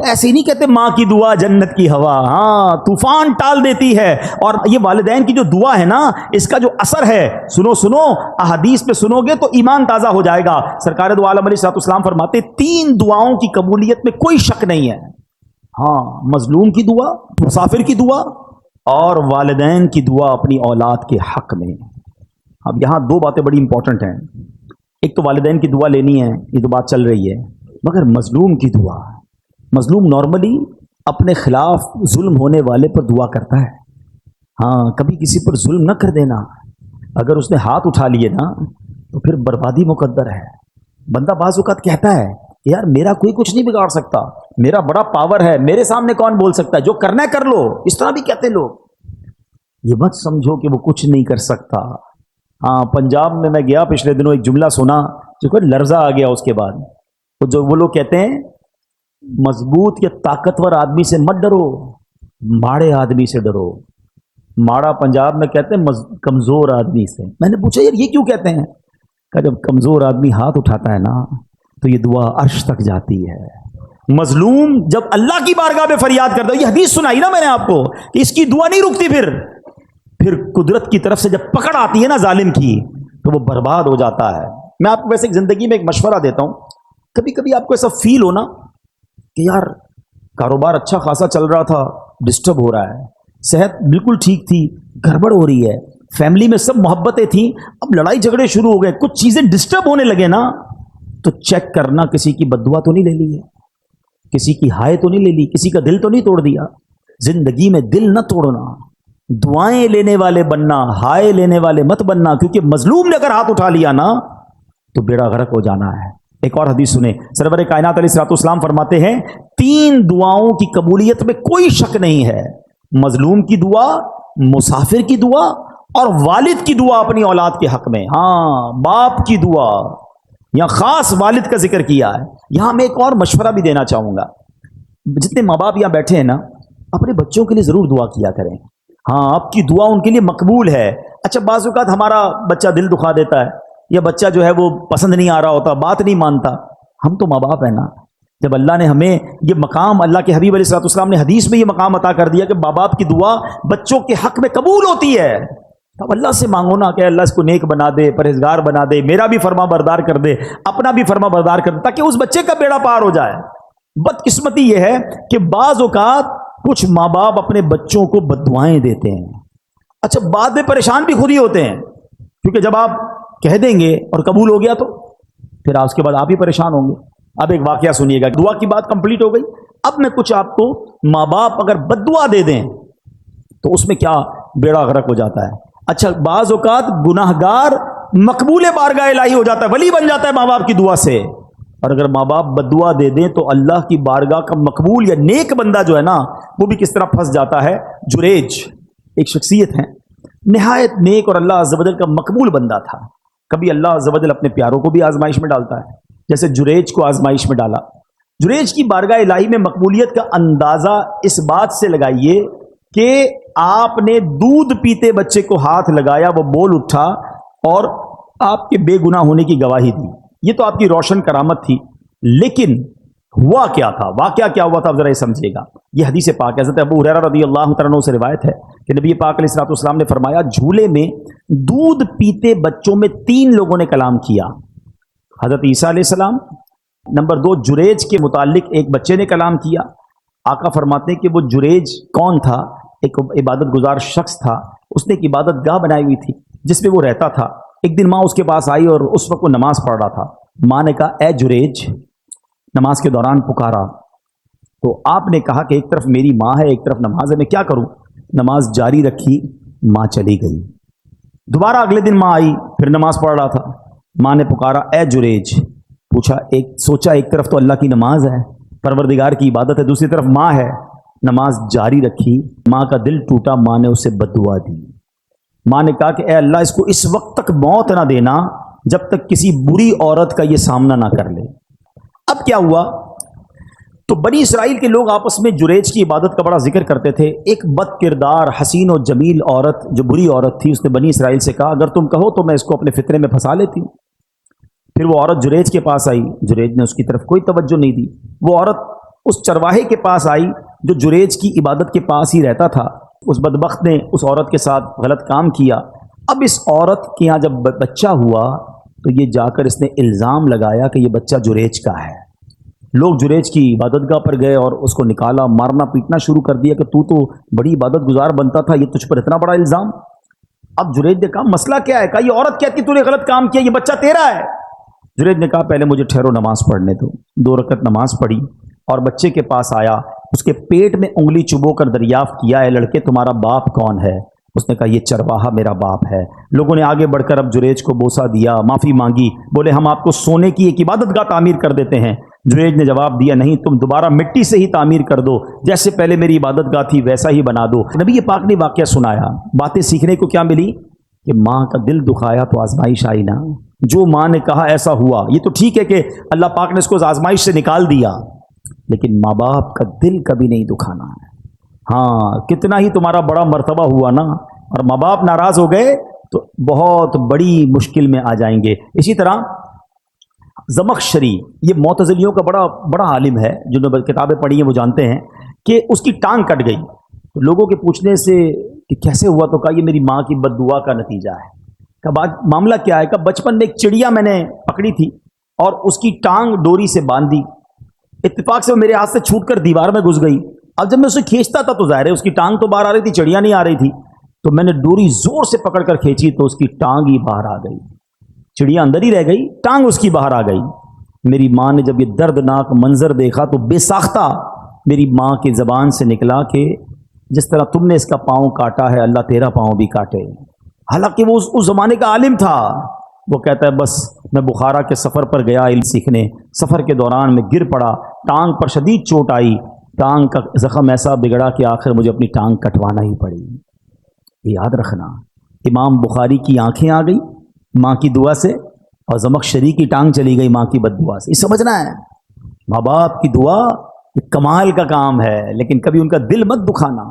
ایسے نہیں کہتے ماں کی دعا جنت کی ہوا، ہاں طوفان ٹال دیتی ہے. اور یہ والدین کی جو دعا ہے نا، اس کا جو اثر ہے، سنو سنو احادیث پہ سنو گے تو ایمان تازہ ہو جائے گا. سرکار دو عالم علیہ الصلوۃ والسلام فرماتے 3 دعاؤں کی قبولیت میں کوئی شک نہیں ہے. ہاں، مظلوم کی دعا، مسافر کی دعا، اور والدین کی دعا اپنی اولاد کے حق میں. اب یہاں 2 باتیں بڑی امپورٹنٹ ہیں. ایک تو والدین کی دعا لینی ہے، یہ تو بات چل رہی ہے، مگر مظلوم کی دعا. مظلوم نارملی اپنے خلاف ظلم ہونے والے پر دعا کرتا ہے. ہاں، کبھی کسی پر ظلم نہ کر دینا. اگر اس نے ہاتھ اٹھا لیے نا تو پھر بربادی مقدر ہے. بندہ بعض اوقات کہتا ہے یار میرا کوئی کچھ نہیں بگاڑ سکتا، میرا بڑا پاور ہے، میرے سامنے کون بول سکتا ہے، جو کرنا ہے کر لو. اس طرح بھی کہتے لوگ. یہ مت سمجھو کہ وہ کچھ نہیں کر سکتا. ہاں، پنجاب میں گیا پچھلے دنوں، ایک جملہ سنا جو کہ لرزہ آ گیا. اس کے بعد وہ لوگ کہتے ہیں مضبوط یا طاقتور آدمی سے مت ڈرو، ماڑے آدمی سے ڈرو. ماڑا پنجاب میں کہتے ہیں کمزور آدمی سے. میں نے پوچھا یار یہ کیوں کہتے ہیں؟ کہ جب کمزور آدمی ہاتھ اٹھاتا ہے نا تو یہ دعا عرش تک جاتی ہے. مظلوم جب اللہ کی بارگاہ میں فریاد کرتا ہے، یہ حدیث سنائی نا میں نے آپ کو کہ اس کی دعا نہیں رکتی. پھر قدرت کی طرف سے جب پکڑ آتی ہے نا ظالم کی تو وہ برباد ہو جاتا ہے. میں آپ کو ویسے زندگی میں ایک مشورہ دیتا ہوں. کبھی کبھی آپ کو ایسا فیل ہونا کہ یار کاروبار اچھا خاصا چل رہا تھا، ڈسٹرب ہو رہا ہے، صحت بالکل ٹھیک تھی، گڑبڑ ہو رہی ہے، فیملی میں سب محبتیں تھیں، اب لڑائی جھگڑے شروع ہو گئے، کچھ چیزیں ڈسٹرب ہونے لگے نا تو چیک کرنا کسی کی بددعا تو نہیں لے لی ہے، کسی کی ہائے تو نہیں لے لی، کسی کا دل تو نہیں توڑ دیا. زندگی میں دل نہ توڑنا، دعائیں لینے والے بننا، ہائے لینے والے مت بننا، کیونکہ مظلوم نے اگر ہاتھ اٹھا لیا نا تو بیڑا غرق ہو جانا ہے. ایک اور حدیث سنیں، سرور کائنات علیہ الصلوۃ والسلام فرماتے ہیں 3 دعاؤں کی قبولیت میں کوئی شک نہیں ہے. مظلوم کی دعا، مسافر کی دعا، اور والد کی دعا اپنی اولاد کے حق میں. ہاں، باپ کی دعا، یہاں خاص والد کا ذکر کیا ہے. یہاں میں ایک اور مشورہ بھی دینا چاہوں گا. جتنے ماں باپ یہاں بیٹھے ہیں نا، اپنے بچوں کے لیے ضرور دعا کیا کریں. ہاں، آپ کی دعا ان کے لیے مقبول ہے. اچھا، بعض اوقات ہمارا بچہ دل دکھا دیتا ہے، یا بچہ جو ہے وہ پسند نہیں آ رہا ہوتا، بات نہیں مانتا. ہم تو ماں باپ ہیں نا. جب اللہ نے ہمیں یہ مقام، اللہ کے حبیب علیہ الصلوۃ والسلام نے حدیث میں یہ مقام عطا کر دیا کہ ماں باپ کی دعا بچوں کے حق میں قبول ہوتی ہے، اب اللہ سے مانگو نا کہ اللہ اس کو نیک بنا دے، پرہیزگار بنا دے، میرا بھی فرما بردار کر دے، اپنا بھی فرما بردار کر دے، تاکہ اس بچے کا بیڑا پار ہو جائے. بدقسمتی یہ ہے کہ بعض اوقات کچھ ماں باپ اپنے بچوں کو بددعائیں دیتے ہیں. اچھا، بعد میں پریشان بھی خود ہی ہوتے ہیں، کیونکہ جب آپ کہہ دیں گے اور قبول ہو گیا تو پھر اس کے بعد آپ ہی پریشان ہوں گے. اب ایک واقعہ سنیے گا. دعا کی بات کمپلیٹ ہو گئی. اب میں کچھ آپ کو ماں باپ اگر بد دعا دے دیں تو اس میں کیا بیڑا غرق ہو جاتا ہے. اچھا بعض اوقات گناہ گار مقبول بارگاہ الہی ہو جاتا ہے, ولی بن جاتا ہے ماں باپ کی دعا سے. اور اگر ماں باپ بد دعا دے دیں تو اللہ کی بارگاہ کا مقبول یا نیک بندہ جو ہے نا وہ بھی کس طرح پھنس جاتا ہے. جریج ایک شخصیت ہے, نہایت نیک اور اللہ عز و جل کا مقبول بندہ تھا. کبھی اللہ عز و جل اپنے پیاروں کو بھی آزمائش میں ڈالتا ہے, جیسے جریج کو آزمائش میں ڈالا. جریج کی بارگاہ الہی میں مقبولیت کا اندازہ اس بات سے لگائیے کہ آپ نے دودھ پیتے بچے کو ہاتھ لگایا, وہ بول اٹھا اور آپ کے بے گناہ ہونے کی گواہی دی. یہ تو آپ کی روشن کرامت تھی, لیکن ہوا کیا تھا, واقعہ کیا ہوا تھا ذرا یہ سمجھیے گا. یہ حدیث پاک ہے, حضرت ابو ہریرہ رضی اللہ تعالیٰ عنہ سے روایت ہے کہ نبی پاک علیہ الصلوۃ والسلام نے فرمایا جھولے میں دودھ پیتے بچوں میں 3 لوگوں نے کلام کیا. حضرت عیسیٰ علیہ السلام, نمبر 2 جریج کے متعلق ایک بچے نے کلام کیا. آقا فرماتے ہیں کہ وہ جریج کون تھا؟ ایک عبادت گزار شخص تھا, اس نے ایک عبادت گاہ بنائی ہوئی تھی جس میں وہ رہتا تھا. ایک دن ماں اس کے پاس آئی اور اس وقت وہ نماز پڑھ رہا تھا. ماں نے کہا اے جریج, نماز کے دوران پکارا تو آپ نے کہا کہ ایک طرف میری ماں ہے ایک طرف نماز ہے, میں کیا کروں؟ نماز جاری رکھی, ماں چلی گئی. دوبارہ اگلے دن ماں آئی, پھر نماز پڑھ رہا تھا. ماں نے پکارا اے جریج, پوچھا سوچا ایک طرف تو اللہ کی نماز ہے, پروردگار کی عبادت ہے, دوسری طرف ماں ہے. نماز جاری رکھی, ماں کا دل ٹوٹا, ماں نے اسے بد دعا دی. ماں نے کہا کہ اے اللہ اس کو اس وقت تک موت نہ دینا جب تک کسی بری عورت کا یہ سامنا نہ کر لے. اب کیا ہوا تو بنی اسرائیل کے لوگ آپس میں جریج کی عبادت کا بڑا ذکر کرتے تھے. ایک بد کردار حسین و جمیل عورت جو بری عورت تھی, اس نے بنی اسرائیل سے کہا اگر تم کہو تو میں اس کو اپنے فطرے میں پھنسا لیتی ہوں. پھر وہ عورت جریج کے پاس آئی, جریج نے اس کی طرف کوئی توجہ نہیں دی. وہ عورت اس چرواہے کے پاس آئی جو جریج کی عبادت کے پاس ہی رہتا تھا. اس بدبخت نے اس عورت کے ساتھ غلط کام کیا. اب اس عورت کے یہاں جب بچہ ہوا تو یہ جا کر اس نے الزام لگایا کہ یہ بچہ جریج کا ہے. لوگ جریج کی عبادت گاہ پر گئے اور اس کو نکالا, مارنا پیٹنا شروع کر دیا کہ تو بڑی عبادت گزار بنتا تھا, یہ تجھ پر اتنا بڑا الزام. اب جریج نے کہا مسئلہ کیا ہے؟ کہا یہ عورت کہتی تو نے غلط کام کیا, یہ بچہ تیرا ہے. جریج نے کہا پہلے مجھے ٹھہرو, نماز پڑھنے دو. 2 رکعت نماز پڑھی اور بچے کے پاس آیا, اس کے پیٹ میں انگلی چبو کر دریافت کیا اے لڑکے تمہارا باپ کون ہے؟ اس نے کہا یہ چرواہا میرا باپ ہے. لوگوں نے آگے بڑھ کر اب جریج کو بوسہ دیا, معافی مانگی, بولے ہم آپ کو سونے کی ایک عبادت گاہ تعمیر کر دیتے ہیں. جریج نے جواب دیا نہیں, تم دوبارہ مٹی سے ہی تعمیر کر دو, جیسے پہلے میری عبادت گاہ تھی ویسا ہی بنا دو. نبی پاک نے واقعہ سنایا. باتیں سیکھنے کو کیا ملی کہ ماں کا دل دکھایا تو آزمائش آئی نا. جو ماں نے کہا ایسا ہوا. یہ تو ٹھیک ہے کہ اللہ پاک نے اس کو آزمائش سے نکال دیا, لیکن ماں باپ کا دل کبھی نہیں دکھانا ہے. ہاں کتنا ہی تمہارا بڑا مرتبہ ہوا نا, اور ماں باپ ناراض ہو گئے تو بہت بڑی مشکل میں آ جائیں گے. اسی طرح زمخشری, یہ معتزلیوں کا بڑا عالم ہے, جنہوں نے کتابیں پڑھی ہیں وہ جانتے ہیں کہ اس کی ٹانگ کٹ گئی. لوگوں کے پوچھنے سے کہ کیسے ہوا تو کہا یہ میری ماں کی بد دعا کا نتیجہ ہے. کہا معاملہ کیا ہے؟ کہ بچپن میں ایک چڑیا میں نے پکڑی تھی اور اس کی ٹانگ ڈوری سے باندھ دی, اتفاق سے وہ میرے ہاتھ سے چھوٹ کر دیوار میں گھس گئی. اب جب میں اسے کھینچتا تھا تو ظاہر ہے اس کی ٹانگ تو باہر آ رہی تھی, چڑیا نہیں آ رہی تھی. تو میں نے ڈوری زور سے پکڑ کر کھینچی تو اس کی ٹانگ ہی باہر آ گئی. چڑیا اندر ہی رہ گئی, ٹانگ اس کی باہر آ گئی. میری ماں نے جب یہ دردناک منظر دیکھا تو بے ساختہ میری ماں کی زبان سے نکلا کہ جس طرح تم نے اس کا پاؤں کاٹا ہے اللہ تیرا پاؤں بھی کاٹے. حالانکہ وہ اس زمانے کا عالم تھا. وہ کہتا ہے بس میں بخارا کے سفر پر گیا علم سیکھنے, سفر کے دوران میں گر پڑا, ٹانگ پر شدید چوٹ آئی, ٹانگ کا زخم ایسا بگڑا کہ آخر مجھے اپنی ٹانگ کٹوانا ہی پڑی. یاد رکھنا, امام بخاری کی آنکھیں آ گئی ماں کی دعا سے, اور زمخشری کی ٹانگ چلی گئی ماں کی بد دعا سے. یہ سمجھنا ہے ماں باپ کی دعا یہ کمال کا کام ہے, لیکن کبھی ان کا دل مت دکھانا.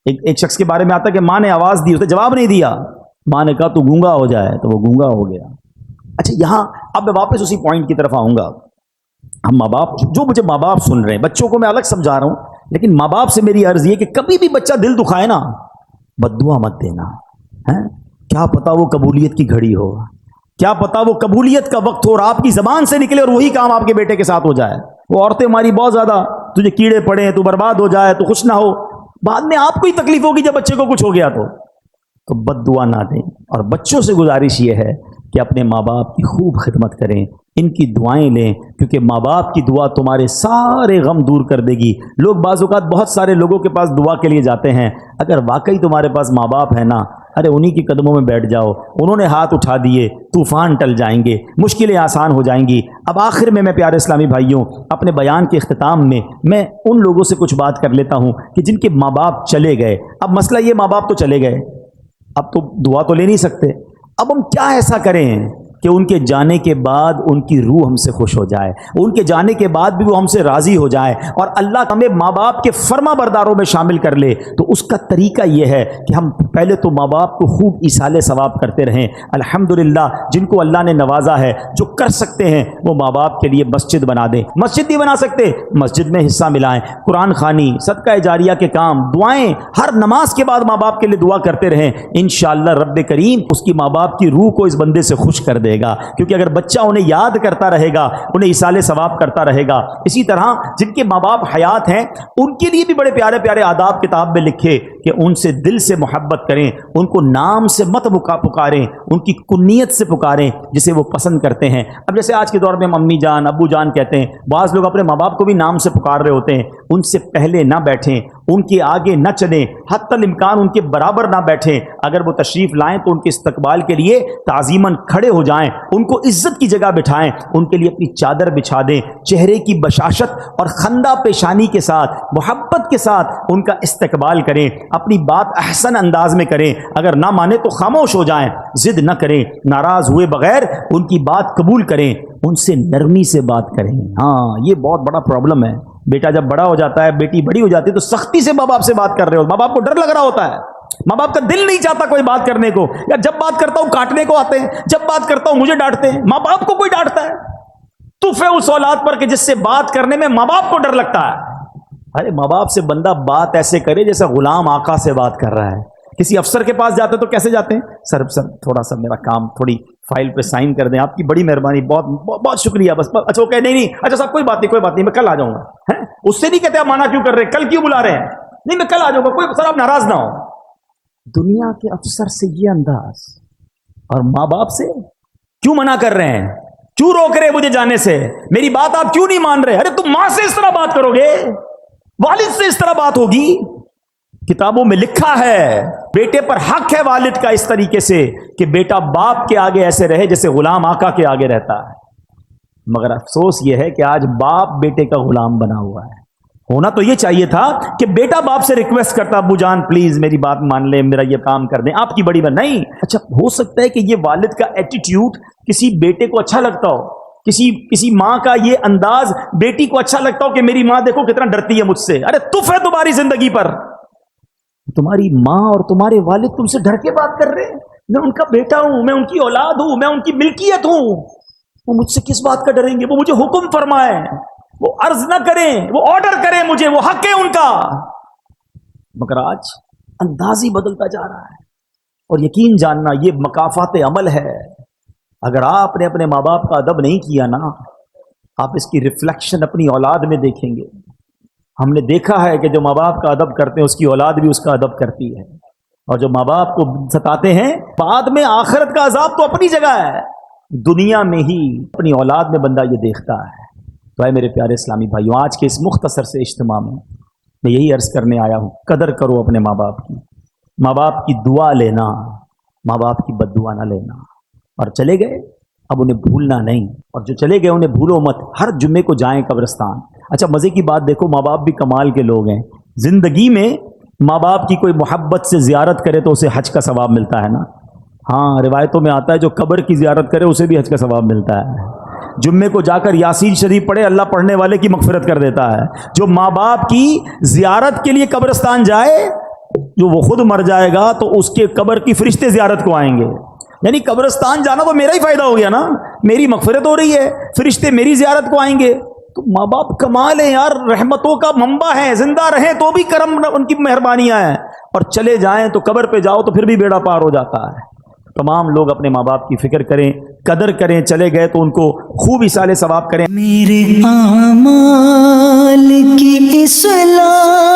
ایک شخص کے بارے میں آتا کہ ماں نے آواز دی, اسے جواب نہیں دیا. ماں نے کہا تو گونگا ہو جائے, تو وہ گونگا ہو گیا. اچھا یہاں اب میں واپس اسی پوائنٹ کی طرف آؤں گا. ہم ماں باپ, جو مجھے ماں باپ سن رہے ہیں, بچوں کو میں الگ سمجھا رہا ہوں, لیکن ماں باپ سے میری عرض یہ کہ کبھی بھی بچہ دل دکھائے نا, بد دعا مت دینا. کیا پتا وہ قبولیت کی گھڑی ہو, کیا پتا وہ قبولیت کا وقت ہو اور آپ کی زبان سے نکلے اور وہی کام آپ کے بیٹے کے ساتھ ہو جائے. وہ عورتیں ہماری بہت زیادہ, تجھے کیڑے پڑے, تو برباد ہو جائے, تو خوش نہ ہو, بعد میں آپ کو ہی تکلیف ہوگی جب بچے کو کچھ ہو گیا تو بد دعا نہ دیں. اور بچوں سے گزارش یہ ہے کہ اپنے ماں باپ کی خوب خدمت کریں, ان کی دعائیں لیں، کیونکہ ماں باپ کی دعا تمہارے سارے غم دور کر دے گی۔ لوگ بعض اوقات بہت سارے لوگوں کے پاس دعا کے لیے جاتے ہیں، اگر واقعی تمہارے پاس ماں باپ ہے نا، ارے انہی کی قدموں میں بیٹھ جاؤ، انہوں نے ہاتھ اٹھا دیے، طوفان ٹل جائیں گے، مشکلیں آسان ہو جائیں گی۔ اب آخر میں پیارے اسلامی بھائیوں، اپنے بیان کے اختتام میں ان لوگوں سے کچھ بات کر لیتا ہوں کہ جن کے ماں باپ چلے گئے۔ اب مسئلہ یہ، ماں باپ تو چلے گئے، اب تو دعا تو لے نہیں سکتے، اب ہم کیا ایسا کریں کہ ان کے جانے کے بعد ان کی روح ہم سے خوش ہو جائے، ان کے جانے کے بعد بھی وہ ہم سے راضی ہو جائے اور اللہ ہمیں ماں باپ کے فرما برداروں میں شامل کر لے؟ تو اس کا طریقہ یہ ہے کہ ہم پہلے تو ماں باپ کو خوب ایصال ثواب کرتے رہیں۔ الحمدللہ جن کو اللہ نے نوازا ہے، جو کر سکتے ہیں وہ ماں باپ کے لیے مسجد بنا دیں، مسجد نہیں بنا سکتے مسجد میں حصہ ملائیں، قرآن خوانی، صدقہ جاریہ کے کام، دعائیں، ہر نماز کے بعد ماں باپ کے لیے دعا کرتے رہیں۔ انشاءاللہ رب کریم اس کی ماں باپ کی روح کو اس بندے سے خوش کر دے گا، کیونکہ اگر بچہ انہیں یاد کرتا رہے گا، انہیں ایصال ثواب کرتا رہے گا۔ اسی طرح جن کے ماں باپ حیات ہیں ان کے لیے بھی بڑے پیارے پیارے آداب کتاب میں لکھے کہ ان سے دل سے محبت کریں، ان کو نام سے مت پکاریں، ان کی کنیت سے پکاریں جسے وہ پسند کرتے ہیں۔ اب جیسے آج کے دور میں ہم امی جان ابو جان کہتے ہیں، بعض لوگ اپنے ماں باپ کو بھی نام سے پکار رہے ہوتے ہیں۔ ان سے پہلے نہ بیٹھیں، ان کے آگے نہ چلیں، حتی الامکان ان کے برابر نہ بیٹھیں۔ اگر وہ تشریف لائیں تو ان کے استقبال کے لیے تعظیماً کھڑے ہو جائیں، ان کو عزت کی جگہ بٹھائیں، ان کے لیے اپنی چادر بچھا دیں، چہرے کی بشاشت اور خندہ پیشانی کے ساتھ محبت کے ساتھ ان کا استقبال کریں، اپنی بات احسن انداز میں کریں، اگر نہ مانے تو خاموش ہو جائیں، ضد نہ کریں، ناراض ہوئے بغیر ان کی بات قبول کریں، ان سے نرمی سے بات کریں۔ ہاں یہ بہت بڑا پرابلم ہے، بیٹا جب بڑا ہو جاتا ہے، بیٹی بڑی ہو جاتی ہے تو سختی سے ماں باپ سے بات کر رہے ہو، ماں باپ کو ڈر لگ رہا ہوتا ہے، ماں باپ کا دل نہیں چاہتا کوئی بات کرنے کو، یا جب بات کرتا ہوں کاٹنے کو آتے ہیں، جب بات کرتا ہوں مجھے ڈانٹتے ہیں۔ ماں باپ کو کوئی ڈانٹتا ہے؟ تف ہے اس اولاد پر کہ جس سے بات کرنے میں ماں باپ کو ڈر لگتا ہے۔ ارے ماں باپ سے بندہ بات ایسے کرے جیسے غلام آقا سے بات کر رہا ہے۔ کسی افسر کے پاس جاتے تو کیسے جاتے ہیں؟ سر تھوڑا سا میرا کام، تھوڑی فائل پہ سائن کر دیں، آپ کی بڑی مہربانی، بہت شکریہ، بس اچھا وہ کہ نہیں اچھا صاحب کوئی بات نہیں میں کل آ جاؤں گا۔ اس سے نہیں کہتے آپ مانا کیوں کر رہے ہیں، کل کیوں بلا رہے ہیں؟ نہیں میں کل آ جاؤں گا، کوئی سر آپ ناراض نہ ہو۔ دنیا کے افسر سے یہ انداز، اور ماں باپ سے کیوں منع کر رہے ہیں، کیوں روک رہے مجھے جانے سے، میری بات آپ کیوں نہیں مان رہے؟ ارے تم ماں سے اس طرح بات کرو گے، والد سے اس طرح بات ہوگی؟ کتابوں میں لکھا ہے بیٹے پر حق ہے والد کا اس طریقے سے کہ بیٹا باپ کے آگے ایسے رہے جیسے غلام آقا کے آگے رہتا ہے، مگر افسوس یہ ہے کہ آج باپ بیٹے کا غلام بنا ہوا ہے۔ ہونا تو یہ چاہیے تھا کہ بیٹا باپ سے ریکویسٹ کرتا، ابو جان پلیز میری بات مان لیں، میرا یہ کام کر دیں، آپ کی بڑی بات نہیں۔ اچھا ہو سکتا ہے کہ یہ والد کا ایٹیٹیوڈ کسی بیٹے کو اچھا لگتا ہو، کسی ماں کا یہ انداز بیٹی کو اچھا لگتا ہو کہ میری ماں دیکھو کتنا ڈرتی ہے مجھ سے۔ ارے تف ہے تمہاری زندگی پر، تمہاری ماں اور تمہارے والد تم سے ڈر کے بات کر رہے ہیں۔ میں ان کا بیٹا ہوں، میں ان کی اولاد ہوں، میں ان کی ملکیت ہوں، وہ مجھ سے کس بات کا ڈریں گے؟ وہ مجھے حکم فرمائیں، وہ عرض نہ کریں، وہ آرڈر کریں مجھے، وہ حق ہے ان کا۔ مگر آج انداز ہی بدلتا جا رہا ہے، اور یقین جاننا یہ مکافات عمل ہے۔ اگر آپ نے اپنے ماں باپ کا ادب نہیں کیا نا، آپ اس کی ریفلیکشن اپنی اولاد میں دیکھیں گے۔ ہم نے دیکھا ہے کہ جو ماں باپ کا ادب کرتے ہیں اس کی اولاد بھی اس کا ادب کرتی ہے، اور جو ماں باپ کو ستاتے ہیں بعد میں آخرت کا عذاب تو اپنی جگہ ہے، دنیا میں ہی اپنی اولاد میں بندہ یہ دیکھتا ہے۔ تو اے میرے پیارے اسلامی بھائیوں، آج کے اس مختصر سے اجتماع میں یہی عرض کرنے آیا ہوں، قدر کرو اپنے ماں باپ کی، ماں باپ کی دعا لینا، ماں باپ کی بد دعا نہ لینا۔ اور چلے گئے اب انہیں بھولنا نہیں، اور جو چلے گئے انہیں بھولو مت، ہر جمعے کو جائیں قبرستان۔ اچھا مزے کی بات دیکھو، ماں باپ بھی کمال کے لوگ ہیں، زندگی میں ماں باپ کی کوئی محبت سے زیارت کرے تو اسے حج کا ثواب ملتا ہے نا۔ ہاں روایتوں میں آتا ہے جو قبر کی زیارت کرے اسے بھی حج کا ثواب ملتا ہے۔ جمعے کو جا کر یاسین شریف پڑھے، اللہ پڑھنے والے کی مغفرت کر دیتا ہے۔ جو ماں باپ کی زیارت کے لیے قبرستان جائے، جو وہ خود مر جائے گا تو اس کے قبر کی فرشتے زیارت کو آئیں گے، یعنی قبرستان جانا تو میرا ہی فائدہ ہو گیا نا، میری مغفرت ہو رہی ہے، فرشتے میری زیارت کو آئیں گے۔ تو ماں باپ کمال ہیں یار، رحمتوں کا منبع ہیں، زندہ رہیں تو بھی کرم ان کی مہربانیاں ہیں، اور چلے جائیں تو قبر پہ جاؤ تو پھر بھی بیڑا پار ہو جاتا ہے۔ تمام لوگ اپنے ماں باپ کی فکر کریں، قدر کریں، چلے گئے تو ان کو خوب ایصال ثواب کریں۔ میرے اعمال کی اصلاح